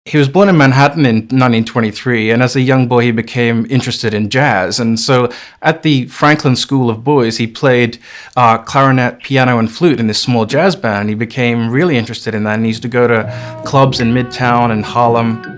He was born in Manhattan in 1923, and as a young boy, he became interested in jazz. And so at the Franklin School of Boys, he played clarinet, piano, and flute in this small jazz band. He became really interested in that, and he used to go to clubs in Midtown and Harlem.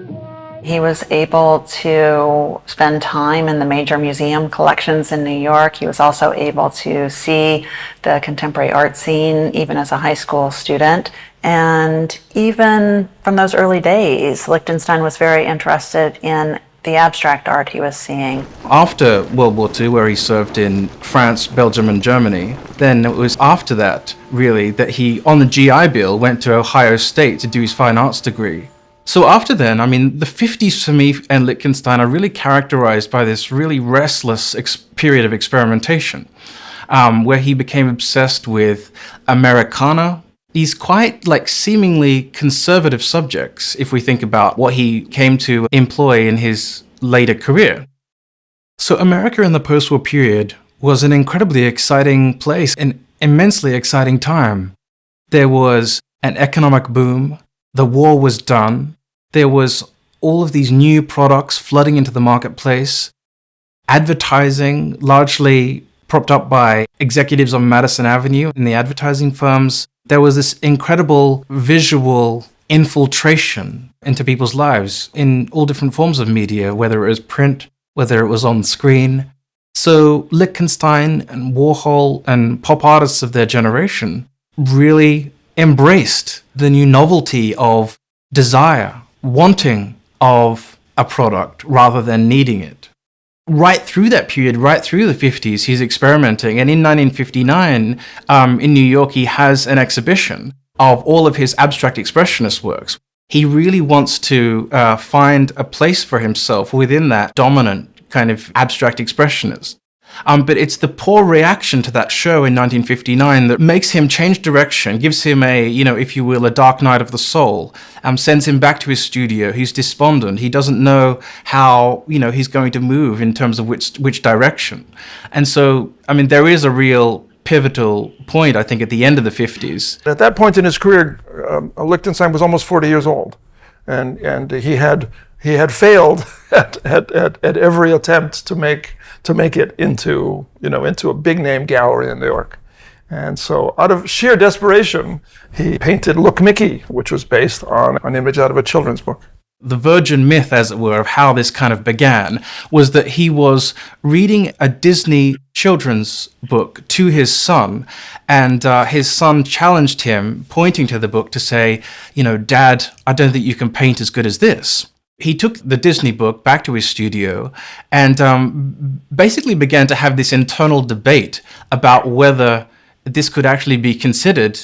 He was able to spend time in the major museum collections in New York. He was also able to see the contemporary art scene even as a high school student. And even from those early days, Lichtenstein was very interested in the abstract art he was seeing. After World War II, where he served in France, Belgium, and Germany, then it was after that, really, that he, on the GI Bill, went to Ohio State to do his fine arts degree. So after then, I mean, the 50s for me and Lichtenstein are really characterized by this really restless period of experimentation, where he became obsessed with Americana. These quite seemingly conservative subjects, if we think about what he came to employ in his later career. So America in the post-war period was an incredibly exciting place, an immensely exciting time. There was an economic boom, the war was done, there was all of these new products flooding into the marketplace, advertising largely propped up by executives on Madison Avenue in the advertising firms. There was this incredible visual infiltration into people's lives in all different forms of media, whether it was print, whether it was on screen. So Lichtenstein and Warhol and pop artists of their generation really embraced the new novelty of desire, wanting of a product rather than needing it. Right through that period, right through the 50s, he's experimenting. And in 1959, in New York, he has an exhibition of all of his abstract expressionist works. He really wants to find a place for himself within that dominant kind of abstract expressionist. But it's the poor reaction to that show in 1959 that makes him change direction, gives him a, if you will, a dark night of the soul, sends him back to his studio. He's despondent. He doesn't know how, he's going to move in terms of which direction. And so, there is a real pivotal point, I think, at the end of the 50s. At that point in his career, Lichtenstein was almost 40 years old, and he had failed at every attempt to make it into a big name gallery in New York. And so out of sheer desperation, he painted Look Mickey, which was based on an image out of a children's book. The virgin myth, as it were, of how this kind of began was that he was reading a Disney children's book to his son, and his son challenged him, pointing to the book to say, Dad, I don't think you can paint as good as this. He took the Disney book back to his studio and basically began to have this internal debate about whether this could actually be considered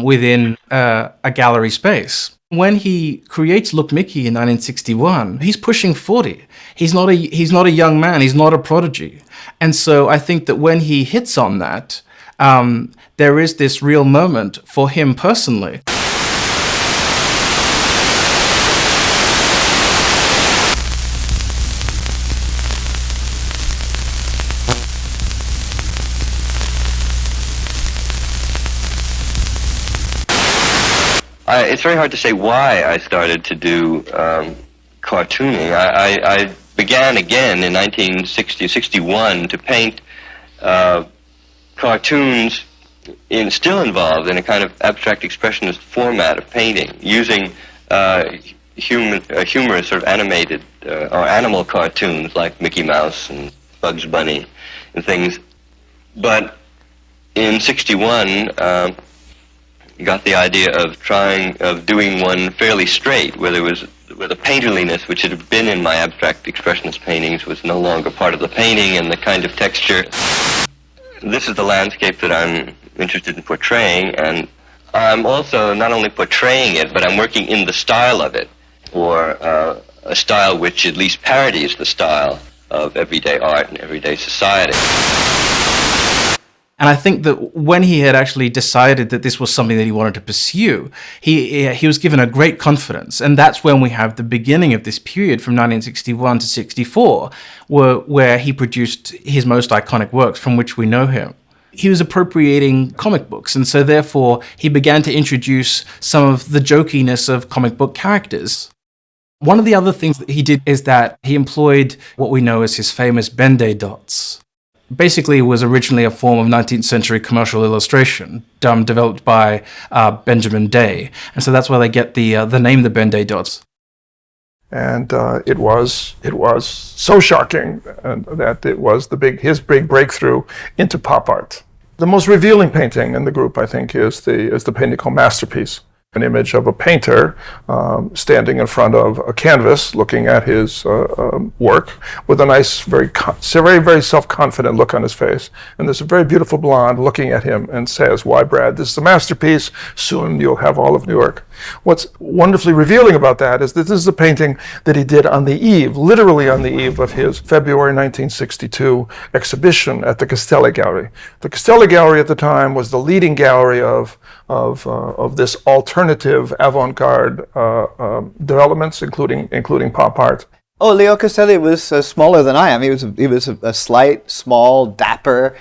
within a gallery space. When he creates Look Mickey in 1961, he's pushing 40. He's not a young man. He's not a prodigy. And so I think that when he hits on that, there is this real moment for him personally. It's very hard to say why I started to do cartooning. I began again in 1961 to paint cartoons still involved in a kind of abstract expressionist format of painting, using humorous sort of animated or animal cartoons like Mickey Mouse and Bugs Bunny and things. But in 61, got the idea of doing one fairly straight, where the painterliness which had been in my abstract expressionist paintings was no longer part of the painting, and the kind of texture. This is the landscape that I'm interested in portraying, and I'm also not only portraying it, but I'm working in the style of it, or a style which at least parodies the style of everyday art and everyday society. And I think that when he had actually decided that this was something that he wanted to pursue, he was given a great confidence. And that's when we have the beginning of this period from 1961 to 64, where he produced his most iconic works from which we know him. He was appropriating comic books, and so therefore he began to introduce some of the jokiness of comic book characters. One of the other things that he did is that he employed what we know as his famous Bende dots. Basically, it was originally a form of 19th century commercial illustration, developed by Benjamin Day. And so that's where they get the name the Bende dots. And it was so shocking that it was his big breakthrough into pop art. The most revealing painting in the group, I think, is the painting called Masterpiece. An image of a painter standing in front of a canvas looking at his work with a nice, very self-confident look on his face. And there's a very beautiful blonde looking at him and says, "Why, Brad, this is a masterpiece. Soon you'll have all of New York." What's wonderfully revealing about that is that this is a painting that he did on the eve, literally on the eve of his February 1962 exhibition at the Castelli Gallery. The Castelli Gallery at the time was the leading gallery of this alternative avant-garde developments, including pop art. Oh, Leo Castelli was smaller than I am. He was a slight, small, dapper,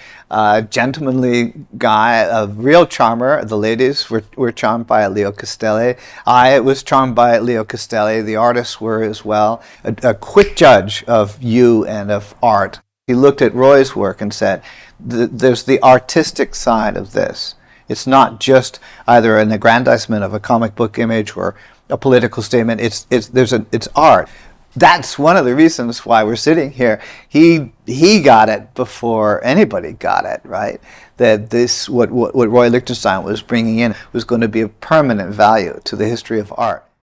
gentlemanly guy, a real charmer. The ladies were charmed by Leo Castelli. I was charmed by Leo Castelli. The artists were as well. A quick judge of you and of art. He looked at Roy's work and said, "There's the artistic side of this. It's not just either an aggrandizement of a comic book image or a political statement. It's art." That's one of the reasons why we're sitting here. He got it before anybody got it, right? That what Roy Lichtenstein was bringing in was going to be of permanent value to the history of art.